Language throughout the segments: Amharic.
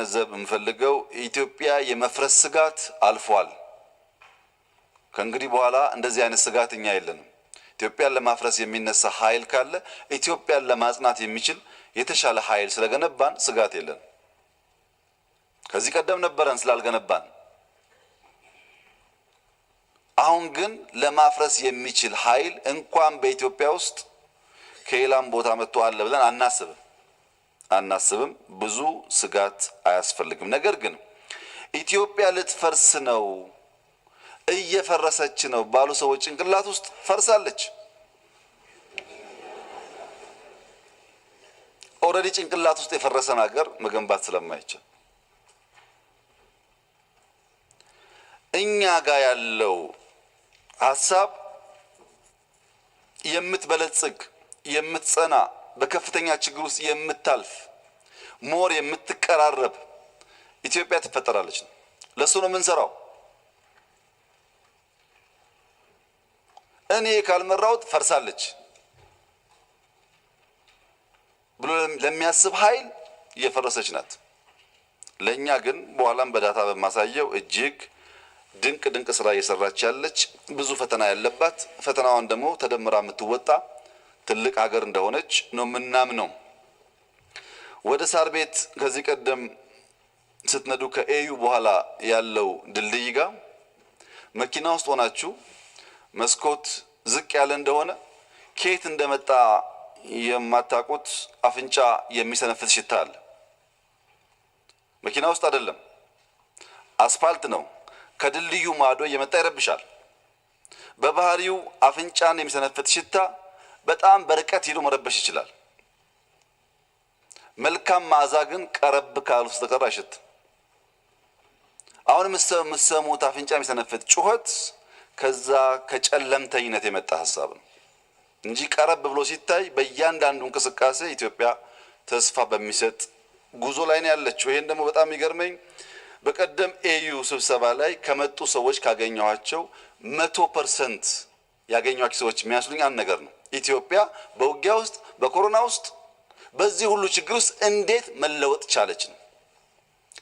እንዲገነዘብ እንፈልገው ኢትዮጵያ የመፍረስ ስጋት አልፏል። ከእንግዲህ በኋላ እንደዚህ አይነት ስጋት እኛ የለንም። ኢትዮጵያን ለማፍረስ የሚነሳ ኃይል ካለ ኢትዮጵያን ለማጽናት የሚችል የተሻለ ኃይል ስለገነባን ስጋት የለንም። ከዚህ ቀደም ነበረን ስላልገነባን። አሁን ግን ለማፍረስ የሚችል ኃይል እንኳን በኢትዮጵያ ውስጥ ከሌላም ቦታ መጥቶ አለ ብለን አናስብም። ብዙ ስጋት አያስፈልግም። ነገር ግን ኢትዮጵያ ልትፈርስ ነው እየፈረሰች ነው ባሉ ሰዎች ጭንቅላት ውስጥ ፈርሳለች። ኦልሬዲ ጭንቅላት ውስጥ የፈረሰን ሀገር መገንባት ስለማይቻል እኛ ጋር ያለው ሐሳብ የምትበለጽግ የምትጸና በከፍተኛ ችግር ውስጥ የምታልፍ ሞር የምትቀራረብ ኢትዮጵያ ትፈጠራለች ነው። ለሱ ነው የምንሰራው። እኔ ካልመራውት ፈርሳለች ብሎ ለሚያስብ ኃይል እየፈረሰች ናት። ለኛ ግን በኋላም በዳታ በማሳየው እጅግ ድንቅ ስራ እየሰራች ያለች ብዙ ፈተና ያለባት ፈተናዋን ደግሞ ተደምራ የምትወጣ ትልቅ ሀገር እንደሆነች ነው ምናምነው። ወደ ሳር ቤት ከዚህ ቀደም ስትነዱ ከኤዩ በኋላ ያለው ድልድይ ጋር መኪና ውስጥ ሆናችሁ መስኮት ዝቅ ያለ እንደሆነ ከየት እንደመጣ የማታውቁት አፍንጫ የሚሰነፍስ ሽታ አለ። መኪና ውስጥ አይደለም፣ አስፋልት ነው። ከድልድዩ ማዶ እየመጣ ይረብሻል። በባህሪው አፍንጫን የሚሰነፍስ ሽታ በጣም በርቀት ሄዶ መረበሽ ይችላል። መልካም መዓዛ ግን ቀረብ ካሉ በስተቀር አይሸትም። አሁን የምትሰሙት አፍንጫ የሚሰነፍስ ጩኸት ከዛ ከጨለምተኝነት የመጣ ሐሳብ ነው እንጂ ቀረብ ብሎ ሲታይ በእያንዳንዱ እንቅስቃሴ ኢትዮጵያ ተስፋ በሚሰጥ ጉዞ ላይ ነው ያለችው። ይሄን ደግሞ በጣም ይገርመኝ በቀደም ኤዩ ስብሰባ ላይ ከመጡ ሰዎች ካገኘኋቸው 100% ያገኘኋቸው ሰዎች የሚያስሉኝ አንድ ነገር ነው። ኢትዮጵያ በውጊያ ውስጥ በኮሮና ውስጥ በዚህ ሁሉ ችግር ውስጥ እንዴት መለወጥ ቻለች ነው።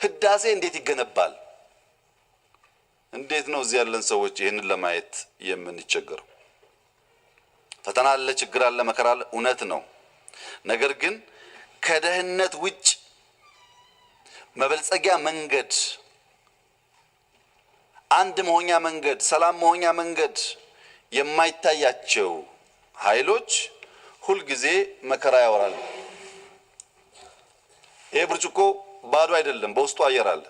ህዳሴ እንዴት ይገነባል? እንዴት ነው እዚህ ያለን ሰዎች ይሄንን ለማየት የምንቸገረው? ፈተና አለ፣ ችግር አለ፣ መከራ አለ፣ እውነት ነው። ነገር ግን ከደህንነት ውጭ መበልጸጊያ መንገድ፣ አንድ መሆኛ መንገድ፣ ሰላም መሆኛ መንገድ የማይታያቸው ኃይሎች ሁል ጊዜ መከራ ያወራሉ። ይሄ ብርጭቆ ባዶ አይደለም፣ በውስጡ አየር አለ።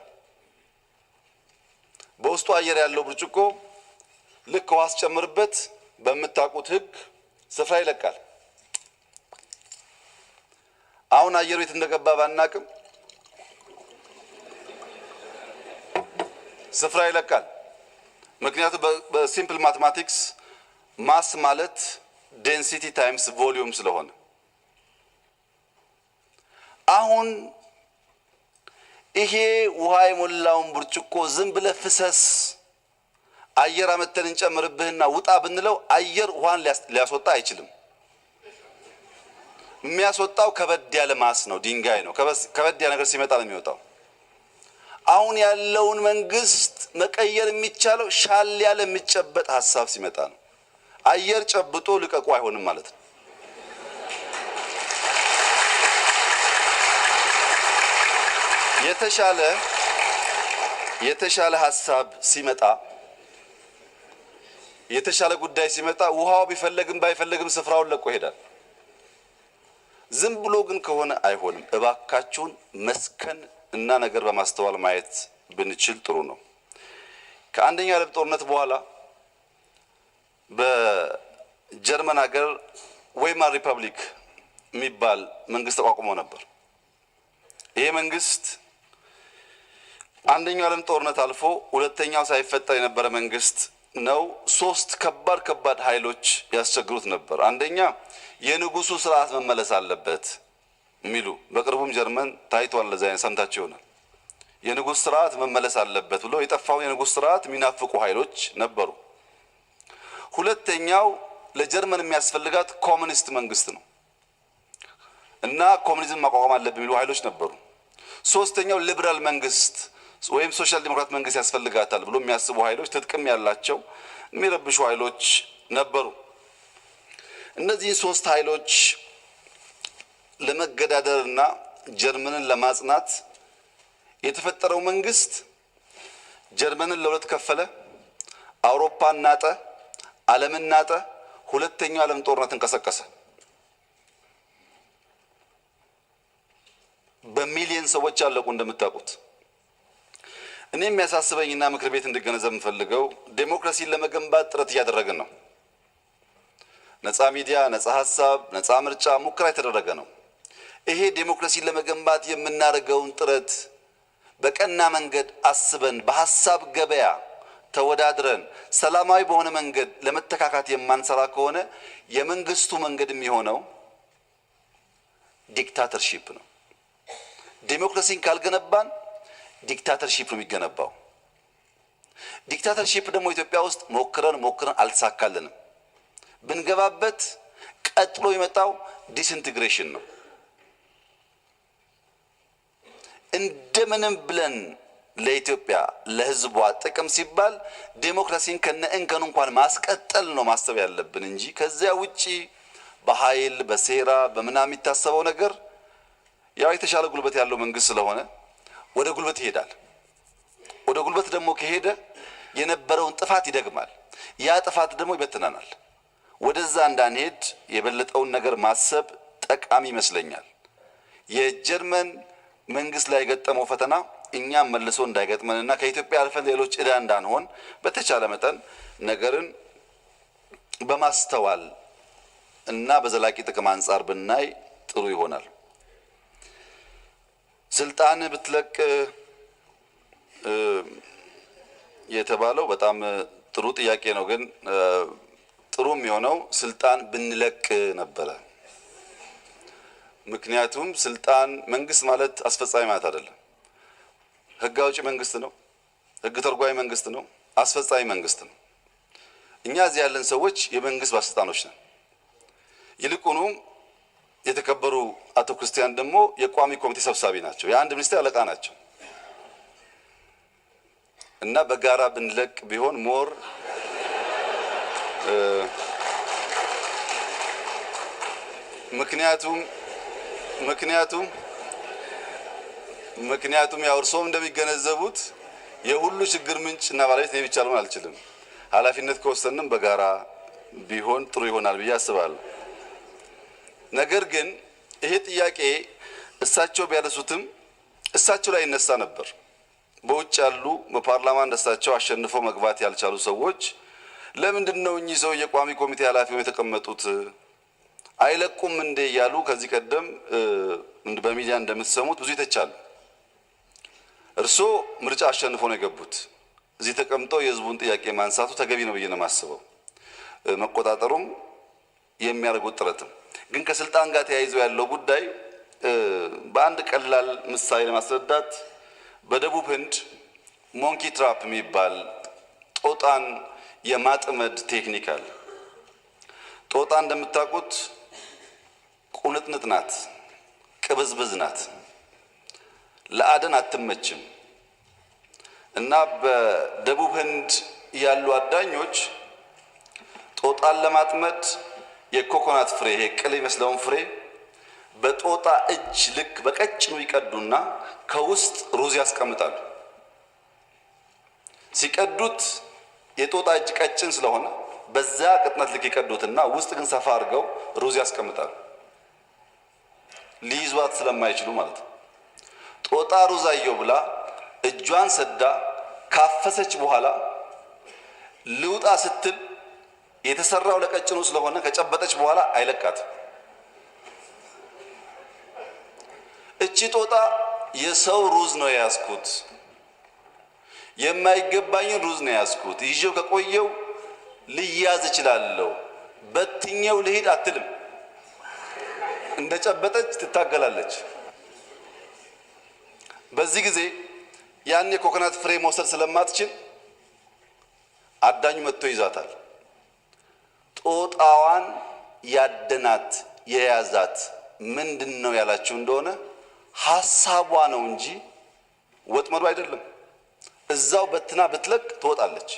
በውስጡ አየር ያለው ብርጭቆ ልክ ውሃ ሲጨምርበት በመታቁት ህግ ስፍራ ይለቃል። አሁን አየሩ የት እንደገባ ባናቅም ስፍራ ይለቃል። ምክንያቱም በሲምፕል ማትማቲክስ ማስ ማለት ዴንሲቲ ታይምስ ቮሊዩም ስለሆነ አሁን ይሄ ውሃ የሞላውን ብርጭቆ ዝም ብለ ፍሰስ አየር አመተን እንጨምርብህና ውጣ ብንለው አየር ውሃን ሊያስወጣ አይችልም። የሚያስወጣው ከበድ ያለ ማስ ነው፣ ድንጋይ ነው። ከበድ ያለ ነገር ሲመጣ ነው የሚወጣው። አሁን ያለውን መንግስት መቀየር የሚቻለው ሻል ያለ የሚጨበጥ ሐሳብ ሲመጣ ነው። አየር ጨብጦ ልቀቁ አይሆንም ማለት ነው። የተሻለ ሐሳብ ሲመጣ የተሻለ ጉዳይ ሲመጣ ውሃው ቢፈልግም ባይፈልግም ስፍራውን ለቆ ይሄዳል። ዝም ብሎ ግን ከሆነ አይሆንም። እባካችሁን መስከን እና ነገር በማስተዋል ማየት ብንችል ጥሩ ነው። ከአንደኛው ዓለም ጦርነት በኋላ በጀርመን ሀገር ዌይማር ሪፐብሊክ የሚባል መንግስት ተቋቁሞ ነበር። ይሄ መንግስት አንደኛው ዓለም ጦርነት አልፎ ሁለተኛው ሳይፈጠር የነበረ መንግስት ነው። ሶስት ከባድ ኃይሎች ያስቸግሩት ነበር። አንደኛ የንጉሱ ስርዓት መመለስ አለበት ሚሉ በቅርቡም ጀርመን ታይቷል። ለዛይን ሰምታችሁ ይሆናል። የንጉስ ስርዓት መመለስ አለበት ብሎ የጠፋው የንጉስ ስርዓት የሚናፍቁ ኃይሎች ነበሩ። ሁለተኛው ለጀርመን የሚያስፈልጋት ኮሙኒስት መንግስት ነው እና ኮሙኒዝም ማቋቋም አለበት የሚሉ ኃይሎች ነበሩ። ሶስተኛው ሊበራል መንግስት ወይም ሶሻል ዲሞክራት መንግስት ያስፈልጋታል ብሎ የሚያስቡ ኃይሎች ትጥቅም ያላቸው የሚረብሹ ኃይሎች ነበሩ። እነዚህ ሶስት ኃይሎች ለመገዳደርና ጀርመንን ለማጽናት የተፈጠረው መንግስት ጀርመንን ለሁለት ከፈለ፣ አውሮፓን ናጠ፣ ዓለምን ናጠ። ሁለተኛው ዓለም ጦርነት እንቀሰቀሰ። በሚሊዮን ሰዎች አለቁ እንደምታውቁት። እኔ የሚያሳስበኝና ምክር ቤት እንድገነዘብ የምፈልገው ዴሞክራሲን ለመገንባት ጥረት እያደረግን ነው። ነፃ ሚዲያ፣ ነፃ ሀሳብ፣ ነፃ ምርጫ ሙከራ የተደረገ ነው። ይሄ ዴሞክራሲን ለመገንባት የምናደርገውን ጥረት በቀና መንገድ አስበን በሐሳብ ገበያ ተወዳድረን ሰላማዊ በሆነ መንገድ ለመተካካት የማንሰራ ከሆነ የመንግስቱ መንገድ የሚሆነው ዲክታተርሺፕ ነው። ዴሞክራሲን ካልገነባን ዲክታተርሺፕ ነው የሚገነባው። ዲክታተርሺፕ ደግሞ ኢትዮጵያ ውስጥ ሞክረን አልተሳካልንም። ብንገባበት ቀጥሎ የመጣው ዲስኢንቴግሬሽን ነው። እንደምንም ብለን ለኢትዮጵያ ለህዝቧ ጥቅም ሲባል ዴሞክራሲን ከነእንከኑ እንኳን ማስቀጠል ነው ማሰብ ያለብን እንጂ ከዚያ ውጪ በኃይል በሴራ በምናም የሚታሰበው ነገር ያው የተሻለ ጉልበት ያለው መንግስት ስለሆነ ወደ ጉልበት ይሄዳል። ወደ ጉልበት ደግሞ ከሄደ የነበረውን ጥፋት ይደግማል። ያ ጥፋት ደግሞ ይበትናናል። ወደዛ እንዳንሄድ የበለጠውን ነገር ማሰብ ጠቃሚ ይመስለኛል። የጀርመን መንግስት ላይ የገጠመው ፈተና እኛም መልሶ እንዳይገጥመንና ከኢትዮጵያ አልፈን ሌሎች ዕዳ እንዳንሆን በተቻለ መጠን ነገርን በማስተዋል እና በዘላቂ ጥቅም አንፃር ብናይ ጥሩ ይሆናል። ስልጣን ብትለቅ የተባለው በጣም ጥሩ ጥያቄ ነው። ግን ጥሩ የሚሆነው ስልጣን ብንለቅ ነበረ። ምክንያቱም ስልጣን መንግስት ማለት አስፈጻሚ ማለት አይደለም። ህግ አውጪ መንግስት ነው፣ ህግ ተርጓሚ መንግስት ነው፣ አስፈጻሚ መንግስት ነው። እኛ እዚህ ያለን ሰዎች የመንግስት ባለስልጣኖች ነን። ይልቁኑ የተከበሩ አቶ ክርስቲያን ደግሞ የቋሚ ኮሚቴ ሰብሳቢ ናቸው፣ የአንድ ሚኒስቴር አለቃ ናቸው እና በጋራ ብንለቅ ቢሆን ሞር ምክንያቱም ያው እርስዎም እንደሚገነዘቡት የሁሉ ችግር ምንጭና ባለቤት እኔ ብቻ ልሆን አልችልም። ኃላፊነት ከወሰንም በጋራ ቢሆን ጥሩ ይሆናል ብዬ አስባለሁ። ነገር ግን ይሄ ጥያቄ እሳቸው ቢያነሱትም እሳቸው ላይ ይነሳ ነበር። በውጭ ያሉ በፓርላማ እንደሳቸው አሸንፈው መግባት ያልቻሉ ሰዎች ለምንድነው እኚህ ሰው የቋሚ ኮሚቴ ኃላፊ ሆነው የተቀመጡት አይለቁም እንደ ያሉ ከዚህ ቀደም በሚዲያ እንደምትሰሙት ብዙ ይተቻሉ። እርሶ ምርጫ አሸንፈው ነው የገቡት። እዚህ ተቀምጠው የህዝቡን ጥያቄ ማንሳቱ ተገቢ ነው ብዬ ነው የማስበው። መቆጣጠሩም የሚያደርጉት ጥረትም ግን ከስልጣን ጋር ተያይዞ ያለው ጉዳይ በአንድ ቀላል ምሳሌ ለማስረዳት በደቡብ ህንድ ሞንኪ ትራፕ የሚባል ጦጣን የማጥመድ ቴክኒክ አለ። ጦጣ እንደምታውቁት ቁንጥንጥ ናት፣ ቅብዝብዝ ናት፣ ለአደን አትመችም እና በደቡብ ህንድ ያሉ አዳኞች ጦጣን ለማጥመድ የኮኮናት ፍሬ ይሄ ቅል የሚመስለውን ፍሬ በጦጣ እጅ ልክ በቀጭኑ ይቀዱና ከውስጥ ሩዝ ያስቀምጣሉ። ሲቀዱት የጦጣ እጅ ቀጭን ስለሆነ በዛ ቅጥነት ልክ ይቀዱትና ውስጥ ግን ሰፋ አድርገው ሩዝ ያስቀምጣሉ፣ ሊይዟት ስለማይችሉ ማለት ነው። ጦጣ ሩዝ አየው ብላ እጇን ሰዳ ካፈሰች በኋላ ልውጣ ስትል የተሰራው ለቀጭኑ ስለሆነ ከጨበጠች በኋላ አይለቃትም። እቺ ጦጣ የሰው ሩዝ ነው ያስኩት፣ የማይገባኝን ሩዝ ነው ያስኩት፣ ይዤው ከቆየው ልያዝ እችላለሁ፣ በትኛው ልሂድ አትልም። እንደጨበጠች ትታገላለች። በዚህ ጊዜ ያን የኮኮናት ፍሬ መውሰድ ስለማትችል አዳኙ መጥቶ ይዛታል። ጦጣዋን ያደናት የያዛት ምንድነው ያላችሁ እንደሆነ ሐሳቧ ነው እንጂ ወጥመዱ አይደለም። እዛው በትና ብትለቅ ትወጣለች።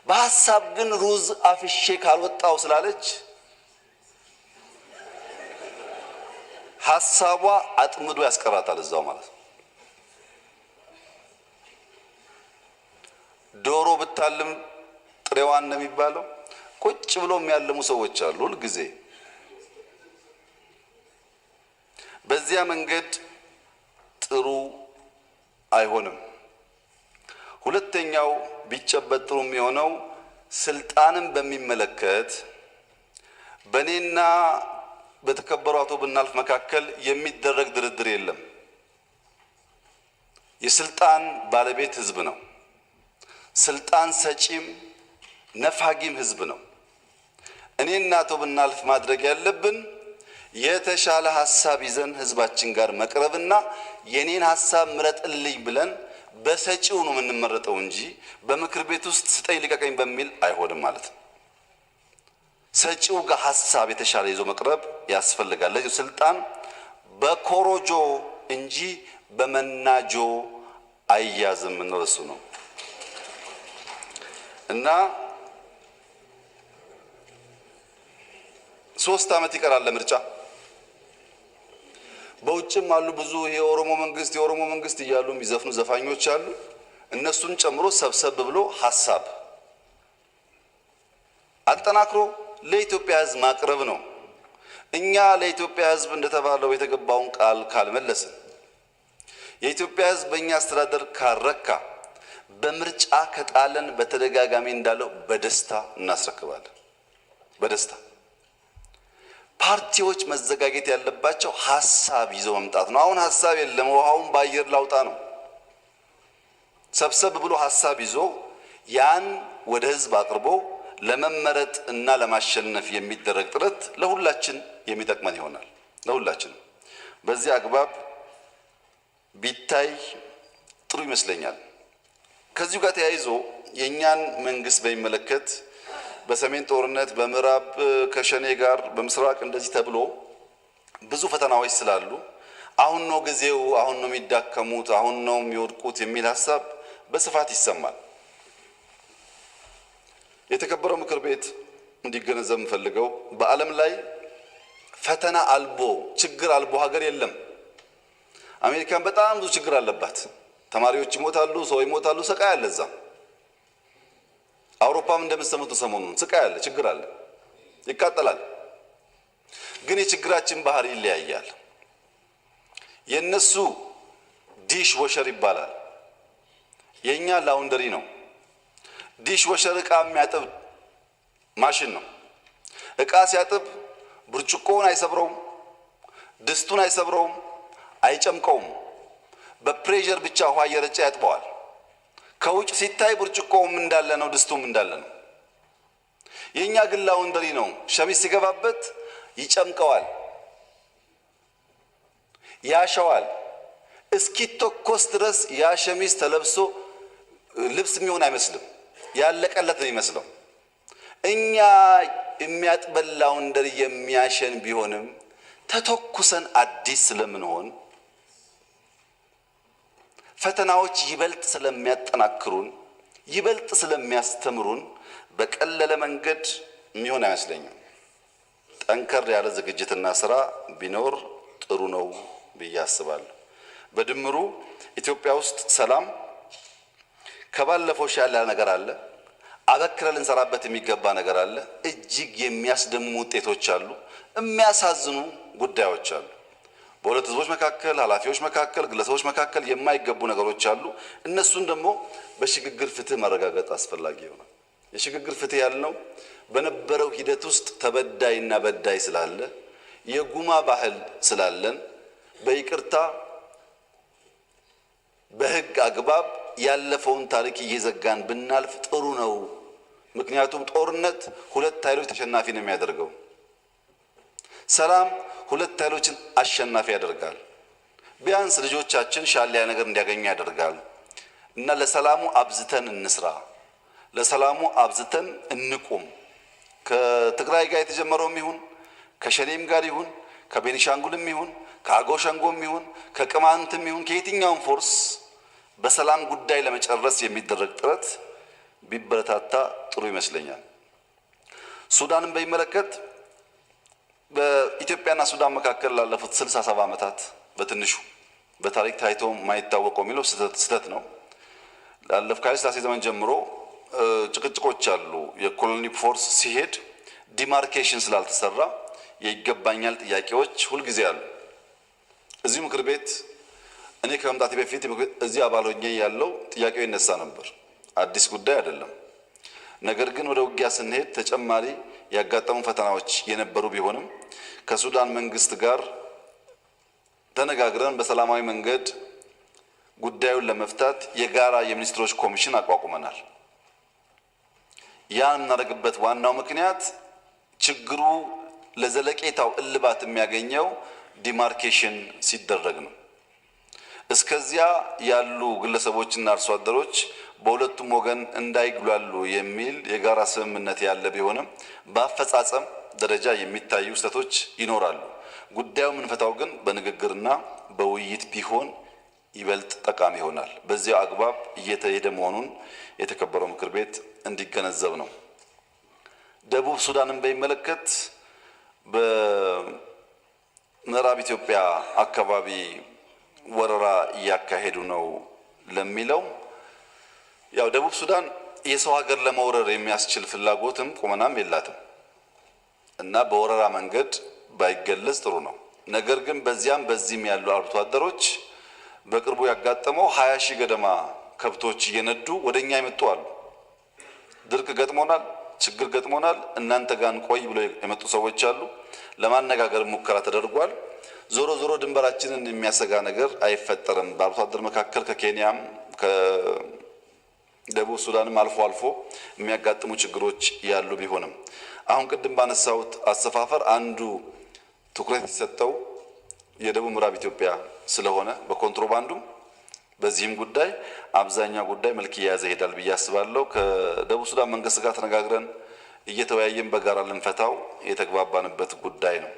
በሐሳብ ግን ሩዝ አፍሼ ካልወጣው ስላለች ሐሳቧ አጥምዶ ያስቀራታል እዛው ማለት ነው። ዶሮ ብታልም ጥሬዋን ነው የሚባለው። ቁጭ ብሎ የሚያልሙ ሰዎች አሉ ሁል ጊዜ። በዚያ መንገድ ጥሩ አይሆንም። ሁለተኛው ቢጨበጥ ጥሩ የሚሆነው ስልጣንን በሚመለከት በእኔና በተከበሩ አቶ ብናልፍ መካከል የሚደረግ ድርድር የለም። የስልጣን ባለቤት ህዝብ ነው። ስልጣን ሰጪም ነፋጊም ህዝብ ነው። እኔና አቶ ብናልፍ ማድረግ ያለብን የተሻለ ሐሳብ ይዘን ህዝባችን ጋር መቅረብና የኔን ሐሳብ ምረጥልኝ ብለን በሰጪው ነው የምንመረጠው እንጂ በምክር ቤት ውስጥ ስጠኝ ልቀቀኝ በሚል አይሆንም ማለት ነው። ሰጪው ጋር ሐሳብ የተሻለ ይዞ መቅረብ ያስፈልጋል። ለዚህ ስልጣን በኮሮጆ እንጂ በመናጆ አይያዝም እነሱ ነው እና 3 ዓመት ይቀራል ለምርጫ። በውጭም አሉ ብዙ የኦሮሞ መንግስት እያሉ የሚዘፍኑ ዘፋኞች አሉ። እነሱን ጨምሮ ሰብሰብ ብሎ ሐሳብ አጠናክሮ ለኢትዮጵያ ህዝብ ማቅረብ ነው። እኛ ለኢትዮጵያ ህዝብ እንደተባለው የተገባውን ቃል ካልመለስን፣ የኢትዮጵያ ህዝብ በእኛ አስተዳደር ካረካ፣ በምርጫ ከጣለን በተደጋጋሚ እንዳለው በደስታ እናስረክባለን። በደስታ ፓርቲዎች መዘጋጀት ያለባቸው ሐሳብ ይዘው መምጣት ነው። አሁን ሐሳብ የለም፣ ውሃውን በአየር ላውጣ ነው። ሰብሰብ ብሎ ሐሳብ ይዞ ያን ወደ ህዝብ አቅርቦ ለመመረጥ እና ለማሸነፍ የሚደረግ ጥረት ለሁላችን የሚጠቅመን ይሆናል። ለሁላችን በዚህ አግባብ ቢታይ ጥሩ ይመስለኛል። ከዚሁ ጋር ተያይዞ የኛን መንግስት በሚመለከት በሰሜን ጦርነት፣ በምዕራብ ከሸኔ ጋር፣ በምስራቅ እንደዚህ ተብሎ ብዙ ፈተናዎች ስላሉ አሁን ነው ጊዜው፣ አሁን ነው የሚዳከሙት፣ አሁን ነው የሚወድቁት የሚል ሐሳብ በስፋት ይሰማል። የተከበረው ምክር ቤት እንዲገነዘብ የምፈልገው በዓለም ላይ ፈተና አልቦ ችግር አልቦ ሀገር የለም። አሜሪካን በጣም ብዙ ችግር አለባት። ተማሪዎች ይሞታሉ፣ ሰው ይሞታሉ፣ ስቃይ አለ እዛ። አውሮፓም እንደምትሰሙት ሰሞኑን ስቃይ አለ፣ ችግር አለ፣ ይቃጠላል። ግን የችግራችን ባህሪ ይለያያል። የነሱ ዲሽ ወሸር ይባላል፣ የኛ ላውንደሪ ነው። ዲሽ ወሸር ዕቃ የሚያጥብ ማሽን ነው። ዕቃ ሲያጥብ ብርጭቆውን አይሰብረውም፣ ድስቱን አይሰብረውም፣ አይጨምቀውም። በፕሬሸር ብቻ ውሃ እየረጨ ያጥበዋል። ከውጭ ሲታይ ብርጭቆውም እንዳለ ነው፣ ድስቱም እንዳለ ነው። የኛ ግን ላውንደሪ ነው። ሸሚዝ ሲገባበት ይጨምቀዋል፣ ያሸዋል። እስኪተኮስ ድረስ ያ ሸሚዝ ተለብሶ ልብስ የሚሆን አይመስልም፣ ያለቀለት ነው ይመስለው። እኛ የሚያጥበን ላውንደሪ የሚያሸን ቢሆንም ተተኩሰን አዲስ ስለምንሆን ፈተናዎች ይበልጥ ስለሚያጠናክሩን፣ ይበልጥ ስለሚያስተምሩን በቀለለ መንገድ የሚሆን አይመስለኝም። ጠንከር ያለ ዝግጅትና ስራ ቢኖር ጥሩ ነው ብዬ አስባለሁ። በድምሩ ኢትዮጵያ ውስጥ ሰላም ከባለፈው ሻለ ነገር አለ። አበክረን ልንሰራበት የሚገባ ነገር አለ። እጅግ የሚያስደምሙ ውጤቶች አሉ። የሚያሳዝኑ ጉዳዮች አሉ። በሁለት ህዝቦች መካከል፣ ኃላፊዎች መካከል፣ ግለሰቦች መካከል የማይገቡ ነገሮች አሉ። እነሱን ደግሞ በሽግግር ፍትህ ማረጋገጥ አስፈላጊ ይሆናል። የሽግግር ፍትህ ያልነው በነበረው ሂደት ውስጥ ተበዳይና በዳይ ስላለ፣ የጉማ ባህል ስላለን በይቅርታ በህግ አግባብ ያለፈውን ታሪክ እየዘጋን ብናልፍ ጥሩ ነው። ምክንያቱም ጦርነት ሁለት ኃይሎች ተሸናፊ ነው የሚያደርገው። ሰላም ሁለት ኃይሎችን አሸናፊ ያደርጋል። ቢያንስ ልጆቻችን ሻለያ ነገር እንዲያገኙ ያደርጋል። እና ለሰላሙ አብዝተን እንስራ፣ ለሰላሙ አብዝተን እንቁም። ከትግራይ ጋር የተጀመረውም ይሁን ከሸኔም ጋር ይሁን ከቤኒሻንጉልም ይሁን ከአገው ሸንጎም ይሁን ከቅማንትም ይሁን ከየትኛውም ፎርስ በሰላም ጉዳይ ለመጨረስ የሚደረግ ጥረት ቢበረታታ ጥሩ ይመስለኛል። ሱዳንን በሚመለከት በኢትዮጵያና ሱዳን መካከል ላለፉት 67 ዓመታት በትንሹ በታሪክ ታይቶ ማይታወቀው የሚለው ስህተት ነው። ላለፉት ከኃይለ ሥላሴ ዘመን ጀምሮ ጭቅጭቆች አሉ። የኮሎኒ ፎርስ ሲሄድ ዲማርኬሽን ስላልተሰራ የይገባኛል ጥያቄዎች ሁልጊዜ አሉ። እዚህ ምክር ቤት እኔ ከመምጣቴ በፊት እዚህ አባል ሆኜ ያለው ጥያቄው ይነሳ ነበር። አዲስ ጉዳይ አይደለም። ነገር ግን ወደ ውጊያ ስንሄድ ተጨማሪ ያጋጠሙ ፈተናዎች የነበሩ ቢሆንም ከሱዳን መንግስት ጋር ተነጋግረን በሰላማዊ መንገድ ጉዳዩን ለመፍታት የጋራ የሚኒስትሮች ኮሚሽን አቋቁመናል። ያን እናደርግበት ዋናው ምክንያት ችግሩ ለዘለቄታው እልባት የሚያገኘው ዲማርኬሽን ሲደረግ ነው። እስከዚያ ያሉ ግለሰቦችና አርሶ አደሮች በሁለቱም ወገን እንዳይግሏሉ የሚል የጋራ ስምምነት ያለ ቢሆንም በአፈጻጸም ደረጃ የሚታዩ ስህተቶች ይኖራሉ። ጉዳዩ ምንፈታው ግን በንግግርና በውይይት ቢሆን ይበልጥ ጠቃሚ ይሆናል። በዚያው አግባብ እየተሄደ መሆኑን የተከበረው ምክር ቤት እንዲገነዘብ ነው። ደቡብ ሱዳንን በሚመለከት በምዕራብ ኢትዮጵያ አካባቢ ወረራ እያካሄዱ ነው ለሚለው ያው ደቡብ ሱዳን የሰው ሀገር ለመውረር የሚያስችል ፍላጎትም ቁመናም የላትም እና በወረራ መንገድ ባይገለጽ ጥሩ ነው። ነገር ግን በዚያም በዚህም ያሉ አርብቶ አደሮች በቅርቡ ያጋጠመው 20 ሺህ ገደማ ከብቶች እየነዱ ወደኛ ይመጡ አሉ። ድርቅ ገጥሞናል፣ ችግር ገጥሞናል፣ እናንተ ጋር እንቆይ ብሎ የመጡ ሰዎች አሉ። ለማነጋገር ሙከራ ተደርጓል። ዞሮ ዞሮ ድንበራችንን የሚያሰጋ ነገር አይፈጠርም። በአርብቶ አደር መካከል ከኬንያም ከደቡብ ሱዳንም አልፎ አልፎ የሚያጋጥሙ ችግሮች ያሉ ቢሆንም አሁን ቅድም ባነሳሁት አሰፋፈር አንዱ ትኩረት የተሰጠው የደቡብ ምዕራብ ኢትዮጵያ ስለሆነ በኮንትሮባንዱም በዚህም ጉዳይ አብዛኛው ጉዳይ መልክ የያዘ ይሄዳል ብዬ አስባለሁ። ከደቡብ ሱዳን መንግስት ጋር ተነጋግረን እየተወያየን በጋራ ልንፈታው የተግባባንበት ጉዳይ ነው።